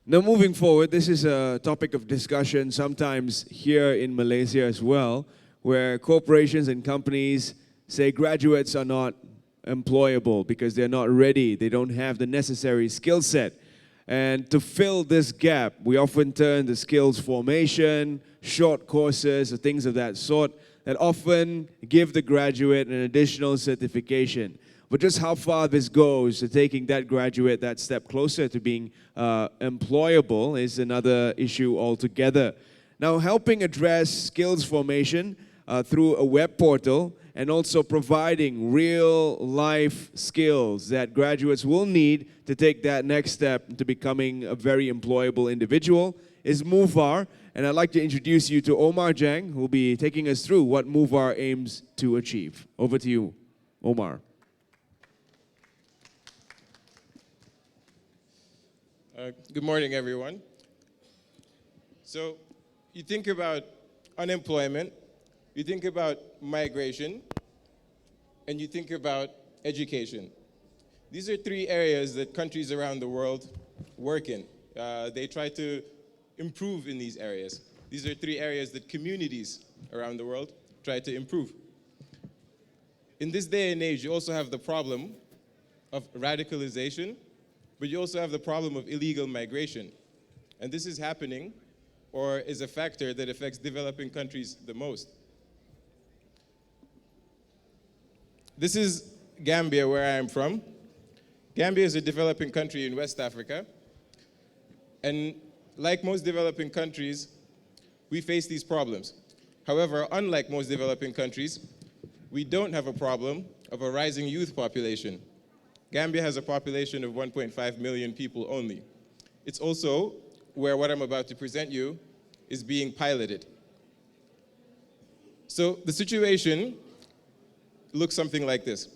Now, moving forward, this is a topic of discussion sometimes here in Malaysia as well, where corporations and companies say graduates are not employable because they're not ready, they don't have the necessary skill set. And to fill this gap, we often turn to skills formation, short courses, or things of that sort that often give the graduate an additional certification. But just how far this goes to taking that graduate that step closer to being employable is another issue altogether. Now, helping address skills formation through a web portal and also providing real-life skills that graduates will need to take that next step to becoming a very employable individual is MOVAAR. And I'd like to introduce you to Omar Jang, who will be taking us through what MOVAAR aims to achieve. Over to you, Omar. Good morning, everyone. So you think about unemployment, you think about migration, and you think about education. These are three areas that countries around the world work in. They try to improve in these areas. These are three areas that communities around the world try to improve. In this day and age, you also have the problem of radicalization, but you also have the problem of illegal migration. And this is happening, or is a factor that affects developing countries the most. This is Gambia, where I am from. Gambia is a developing country in West Africa. And like most developing countries, we face these problems. However, unlike most developing countries, we don't have a problem of a rising youth population. Gambia has a population of 1.5 million people only. It's also where what I'm about to present you is being piloted. So the situation looks something like this.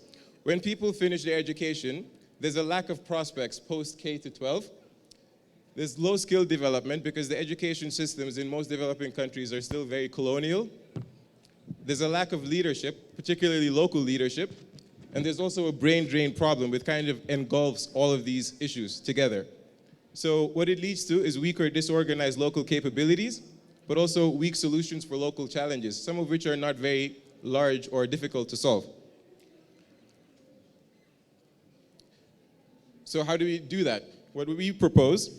When people finish their education, there's a lack of prospects post-K to 12. There's low skill development because the education systems in most developing countries are still very colonial. There's a lack of leadership, particularly local leadership. And there's also a brain drain problem which kind of engulfs all of these issues together. So what it leads to is weak or disorganized local capabilities, but also weak solutions for local challenges, some of which are not very large or difficult to solve. So how do we do that? What we propose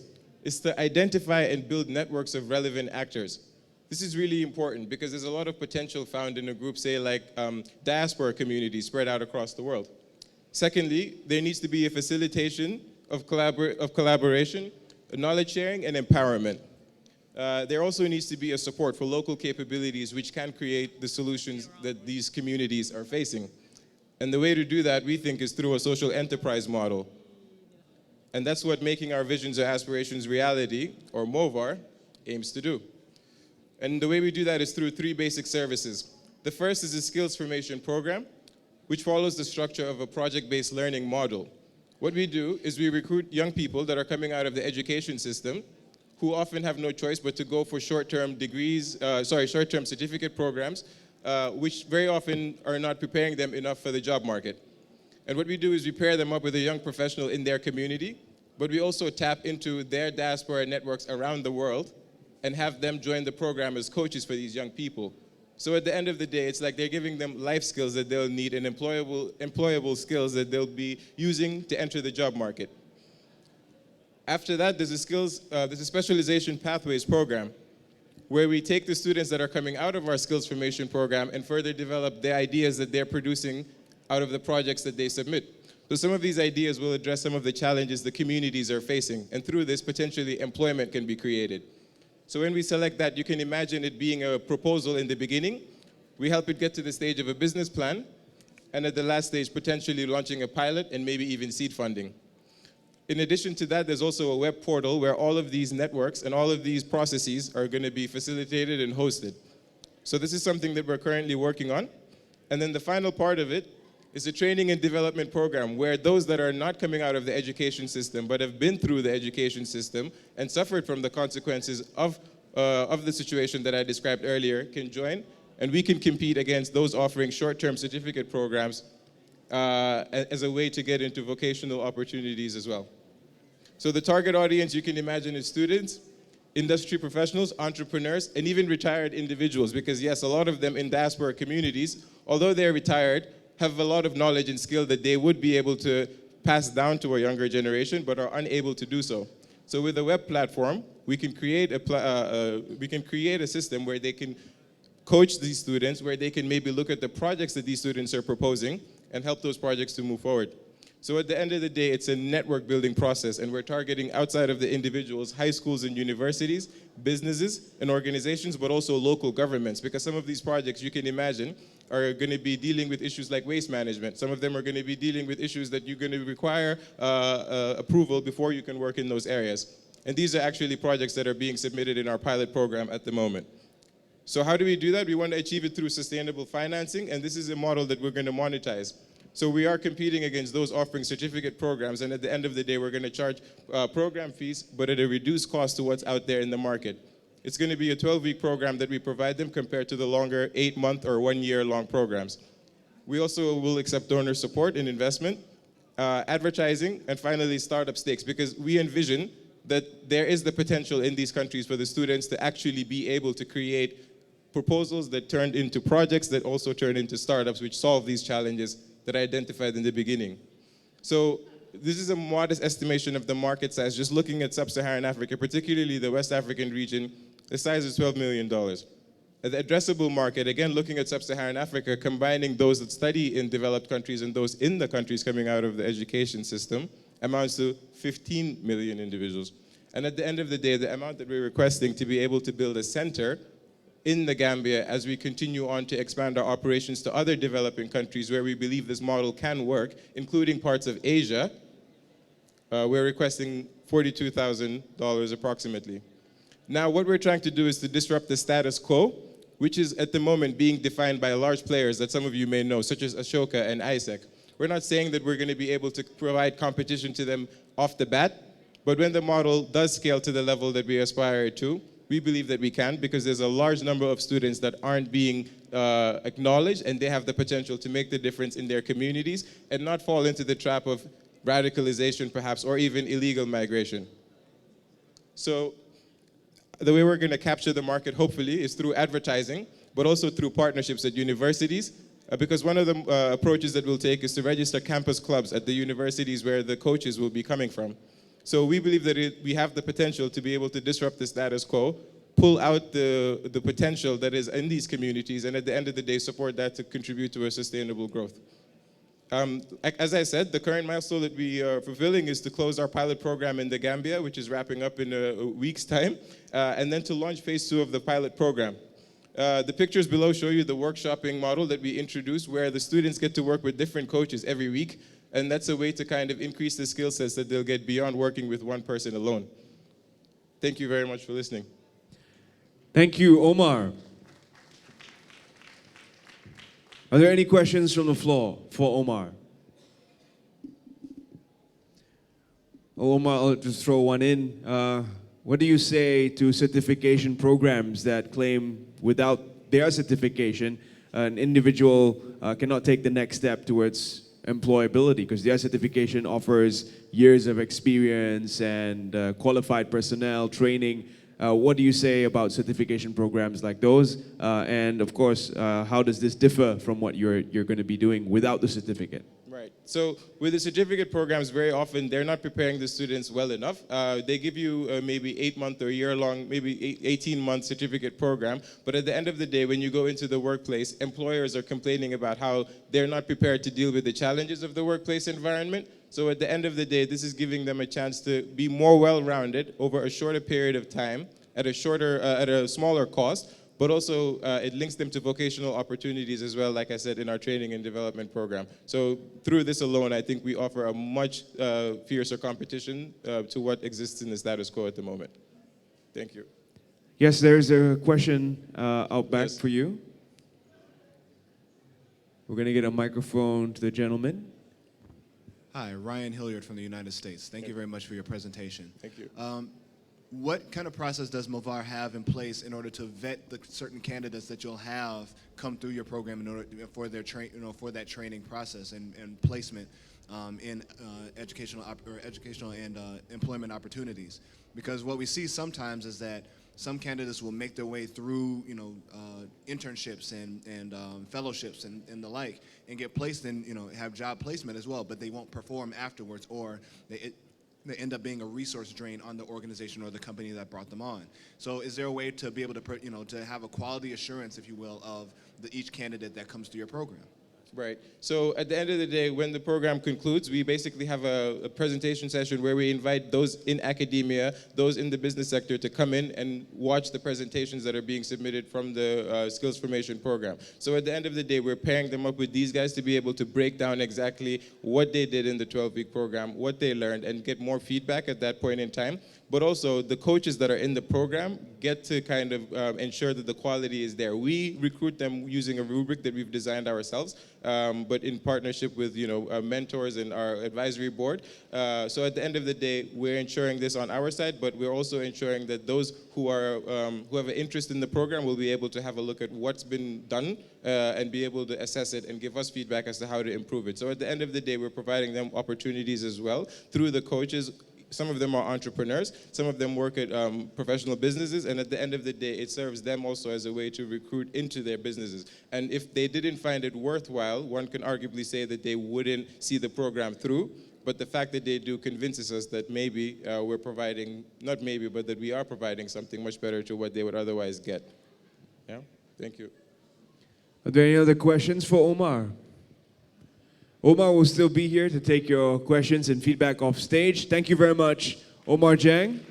is to identify and build networks of relevant actors. This is really important because there's a lot of potential found in a group, say, like diaspora communities spread out across the world. Secondly, there needs to be a facilitation of collaboration, knowledge sharing, and empowerment. There also needs to be a support for local capabilities which can create the solutions that these communities are facing. And the way to do that, we think, is through a social enterprise model. And that's what Making Our Visions or Aspirations Reality, or MOVAAR, aims to do. And the way we do that is through three basic services. The first is a skills formation program, which follows the structure of a project-based learning model. What we do is we recruit young people that are coming out of the education system who often have no choice but to go for short-term short-term certificate programs, which very often are not preparing them enough for the job market. And what we do is we pair them up with a young professional in their community, but we also tap into their diaspora networks around the world and have them join the program as coaches for these young people. So at the end of the day, it's like they're giving them life skills that they'll need and employable skills that they'll be using to enter the job market. After that, there's a specialization pathways program where we take the students that are coming out of our skills formation program and further develop the ideas that they're producing out of the projects that they submit. So some of these ideas will address some of the challenges the communities are facing, and through this, potentially employment can be created. So when we select that, you can imagine it being a proposal in the beginning. We help it get to the stage of a business plan, and at the last stage, potentially launching a pilot and maybe even seed funding. In addition to that, there's also a web portal where all of these networks and all of these processes are going to be facilitated and hosted. So this is something that we're currently working on. And then the final part of it is a training and development program where those that are not coming out of the education system but have been through the education system and suffered from the consequences of the situation that I described earlier can join, and we can compete against those offering short-term certificate programs as a way to get into vocational opportunities as well. So the target audience, you can imagine, is students, industry professionals, entrepreneurs, and even retired individuals, because yes, a lot of them in diaspora communities, although they're retired, have a lot of knowledge and skill that they would be able to pass down to a younger generation, but are unable to do so. So with a web platform, we can create a system where they can coach these students, where they can maybe look at the projects that these students are proposing and help those projects to move forward. So at the end of the day, it's a network building process, and we're targeting outside of the individuals, high schools and universities, businesses and organizations, but also local governments, because some of these projects, you can imagine, are going to be dealing with issues like waste management. Some of them are going to be dealing with issues that you're going to require approval before you can work in those areas. And these are actually projects that are being submitted in our pilot program at the moment. So how do we do that? We want to achieve it through sustainable financing, and this is a model that we're going to monetize. So we are competing against those offering certificate programs, and at the end of the day, we're going to charge program fees, but at a reduced cost to what's out there in the market. It's going to be a 12-week program that we provide them compared to the longer 8-month or 1-year-long programs. We also will accept donor support and investment, advertising, and finally startup stakes, because we envision that there is the potential in these countries for the students to actually be able to create proposals that turned into projects that also turn into startups which solve these challenges that I identified in the beginning. So this is a modest estimation of the market size, just looking at sub-Saharan Africa, particularly the West African region. The size is $12 million. The addressable market, again, looking at sub-Saharan Africa, combining those that study in developed countries and those in the countries coming out of the education system, amounts to 15 million individuals. And at the end of the day, the amount that we're requesting to be able to build a center in the Gambia as we continue on to expand our operations to other developing countries where we believe this model can work, including parts of Asia, we're requesting $42,000 approximately. Now, what we're trying to do is to disrupt the status quo, which is at the moment being defined by large players that some of you may know, such as Ashoka and ISEC. We're not saying that we're going to be able to provide competition to them off the bat, but when the model does scale to the level that we aspire to, we believe that we can, because there's a large number of students that aren't being acknowledged, and they have the potential to make the difference in their communities and not fall into the trap of radicalization perhaps, or even illegal migration. So the way we're going to capture the market, hopefully, is through advertising, but also through partnerships at universities, because one of the approaches that we'll take is to register campus clubs at the universities where the coaches will be coming from. So we believe that we have the potential to be able to disrupt the status quo, pull out the potential that is in these communities, and at the end of the day, support that to contribute to a sustainable growth. As I said, the current milestone that we are fulfilling is to close our pilot program in the Gambia, which is wrapping up in a week's time, and then to launch phase 2 of the pilot program. The pictures below show you the workshopping model that we introduced, where the students get to work with different coaches every week, and that's a way to kind of increase the skill sets that they'll get beyond working with one person alone. Thank you very much for listening. Thank you, Omar. Are there any questions from the floor for Omar? Omar, I'll just throw one in. What do you say to certification programs that claim without their certification, an individual cannot take the next step towards employability, because their certification offers years of experience and qualified personnel, training. What do you say about certification programs like those? And of course, how does this differ from what you're going to be doing without the certificate? Right. So with the certificate programs, very often they're not preparing the students well enough. They give you maybe 8-month or year-long, maybe 18-month certificate program. But at the end of the day, when you go into the workplace, employers are complaining about how they're not prepared to deal with the challenges of the workplace environment. So at the end of the day, this is giving them a chance to be more well-rounded over a shorter period of time, at a smaller cost, but also it links them to vocational opportunities as well, like I said, in our training and development program. So through this alone, I think we offer a much fiercer competition to what exists in the status quo at the moment. Thank you. Yes, there's a question out back for you. We're going to get a microphone to the gentleman. Hi, Ryan Hilliard from the United States. Thank you very much for your presentation. Thank you. What kind of process does MOVAAR have in place in order to vet the certain candidates that you'll have come through your program in order for their for that training process and placement? in educational and employment opportunities. Because what we see sometimes is that some candidates will make their way through, internships and fellowships and the like, and get placed in, have job placement as well, but they won't perform afterwards, or they end up being a resource drain on the organization or the company that brought them on. So is there a way to be able to, to have a quality assurance, if you will, of each candidate that comes through your program? Right. So at the end of the day, when the program concludes, we basically have a presentation session where we invite those in academia, those in the business sector to come in and watch the presentations that are being submitted from the skills formation program. So at the end of the day, we're pairing them up with these guys to be able to break down exactly what they did in the 12-week program, what they learned, and get more feedback at that point in time. But also, the coaches that are in the program get to kind of ensure that the quality is there. We recruit them using a rubric that we've designed ourselves, but in partnership with mentors and our advisory board. So at the end of the day, we're ensuring this on our side, but we're also ensuring that those who have an interest in the program will be able to have a look at what's been done and be able to assess it and give us feedback as to how to improve it. So at the end of the day, we're providing them opportunities as well through the coaches. Some of them are entrepreneurs, some of them work at professional businesses, and at the end of the day, it serves them also as a way to recruit into their businesses. And if they didn't find it worthwhile, one can arguably say that they wouldn't see the program through, but the fact that they do convinces us that maybe we're providing, not maybe, but that we are providing something much better to what they would otherwise get. Yeah, thank you. Are there any other questions for Omar? Omar will still be here to take your questions and feedback off stage. Thank you very much, Omar Jang.